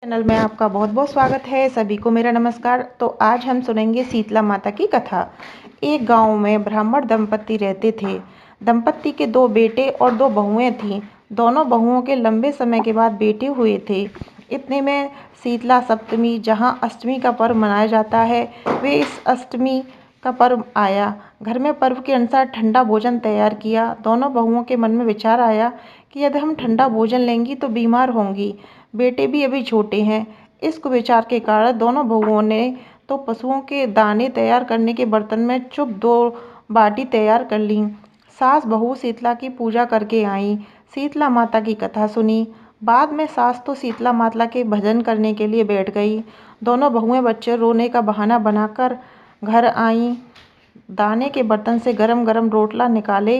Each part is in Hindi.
चैनल में आपका बहुत बहुत स्वागत है। सभी को मेरा नमस्कार। तो आज हम सुनेंगे शीतला माता की कथा। एक गांव में ब्राह्मण दंपति रहते थे। दंपति के दो बेटे और दो बहुएं थीं। दोनों बहुओं के लंबे समय के बाद बेटे हुए थे। इतने में शीतला सप्तमी, जहां अष्टमी का पर्व मनाया जाता है, वे इस अष्टमी का पर्व आया। घर में पर्व के अनुसार ठंडा भोजन तैयार किया। दोनों बहुओं के मन में विचार आया कि यदि हम ठंडा भोजन लेंगी तो बीमार होंगी। बेटे भी अभी छोटे हैं। इस कुविचार के कारण दोनों बहुओं ने तो पशुओं के दाने तैयार करने के बर्तन में चुप दो बाटी तैयार कर ली। सास बहू शीतला की पूजा करके आई, शीतला माता की कथा सुनी। बाद में सास तो शीतला माता के भजन करने के लिए बैठ गई। दोनों बहुएं बच्चे रोने का बहाना बनाकर घर आईं। दाने के बर्तन से गरम गरम रोटला निकाले,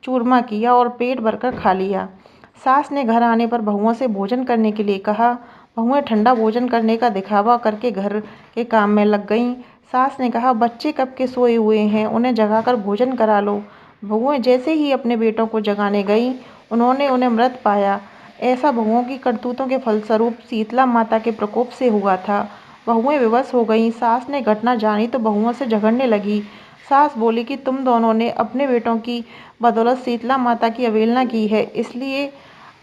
चूरमा किया और पेट भरकर खा लिया। सास ने घर आने पर बहुओं से भोजन करने के लिए कहा। बहुएं ठंडा भोजन करने का दिखावा करके घर के काम में लग गईं। सास ने कहा, बच्चे कब के सोए हुए हैं, उन्हें जगाकर भोजन करा लो। बहुएं जैसे ही अपने बेटों को जगाने गईं, उन्होंने उन्हें मृत पाया। ऐसा बहुओं की करतूतों के फलस्वरूप शीतला माता के प्रकोप से हुआ था। बहुएं विवश हो गईं। सास ने घटना जानी तो बहुओं से झगड़ने लगी। सास बोली कि तुम दोनों ने अपने बेटों की बदौलत शीतला माता की अवहेलना की है, इसलिए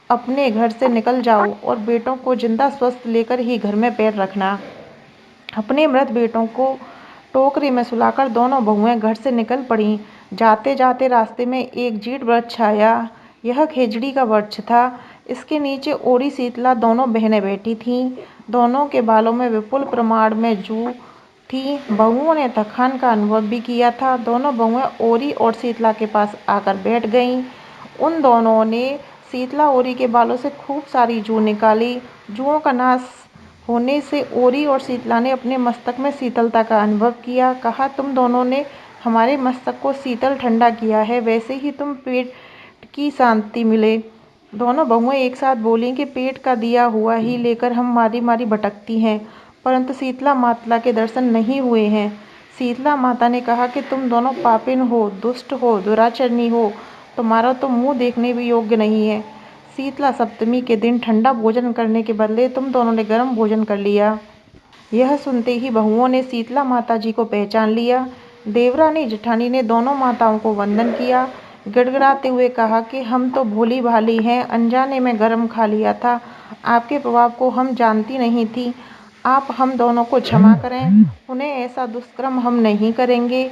अपने घर से निकल जाओ और बेटों को जिंदा स्वस्थ लेकर ही घर में पैर रखना। अपने मृत बेटों को टोकरी में सुलाकर दोनों बहुएं घर से निकल पड़ीं। जाते जाते रास्ते में एक जीड वृक्ष आया। यह खेजड़ी का वृक्ष था। इसके नीचे ओरी शीतला दोनों बहनें बैठी थीं। दोनों के बालों में विपुल प्रमाण में जू थी। बहुओं ने थकान का अनुभव भी किया था। दोनों बहुएं ओरी और शीतला के पास आकर बैठ गईं। उन दोनों ने शीतला ओरी के बालों से खूब सारी जू निकाली। जूओं का नाश होने से ओरी और शीतला ने अपने मस्तक में शीतलता का अनुभव किया। कहा, तुम दोनों ने हमारे मस्तक को शीतल ठंडा किया है, वैसे ही तुम पेट की शांति मिले। दोनों बहुएं एक साथ बोलीं कि पेट का दिया हुआ ही लेकर हम मारी मारी भटकती हैं, परंतु शीतला माता के दर्शन नहीं हुए हैं। शीतला माता ने कहा कि तुम दोनों पापिन हो, दुष्ट हो, दुराचरणी हो, तुम्हारा तो मुंह देखने भी योग्य नहीं है। शीतला सप्तमी के दिन ठंडा भोजन करने के बदले तुम दोनों ने गर्म भोजन कर लिया। यह सुनते ही बहुओं ने शीतला माता जी को पहचान लिया। देवरानी जेठानी ने दोनों माताओं को वंदन किया। गिड़गिड़ाते हुए कहा कि हम तो भोली भाली हैं, अनजाने में गरम खा लिया था। आपके प्रभाव को हम जानती नहीं थी। आप हम दोनों को क्षमा करें, उन्हें ऐसा दुष्कर्म हम नहीं करेंगे।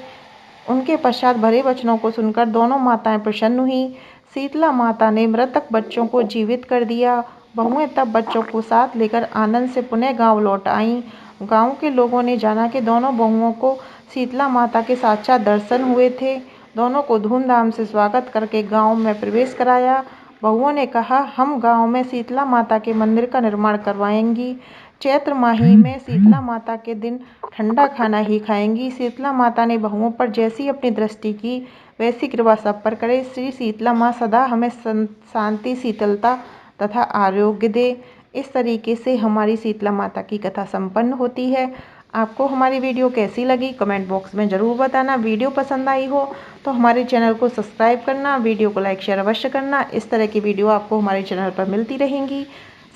उनके पश्चात भरे वचनों को सुनकर दोनों माताएं प्रसन्न हुईं। शीतला माता ने मृतक बच्चों को जीवित कर दिया। बहुएं तब बच्चों को साथ लेकर आनंद से पुनः गांव लौट आईं। गांव के लोगों ने जाना कि दोनों बहुओं को शीतला माता के साक्षात दर्शन हुए थे। दोनों को धूमधाम से स्वागत करके गांव में प्रवेश कराया। बहुओं ने कहा, हम गांव में शीतला माता के मंदिर का निर्माण करवाएंगी। चैत्र माही में शीतला माता के दिन ठंडा खाना ही खाएंगी। शीतला माता ने बहुओं पर जैसी अपनी दृष्टि की, वैसी कृपा सब पर करे। श्री शीतला माँ सदा हमें शांति, शीतलता तथा आरोग्य दे। इस तरीके से हमारी शीतला माता की कथा संपन्न होती है। आपको हमारी वीडियो कैसी लगी कमेंट बॉक्स में ज़रूर बताना। वीडियो पसंद आई हो तो हमारे चैनल को सब्सक्राइब करना, वीडियो को लाइक शेयर अवश्य करना। इस तरह की वीडियो आपको हमारे चैनल पर मिलती रहेंगी।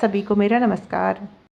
सभी को मेरा नमस्कार।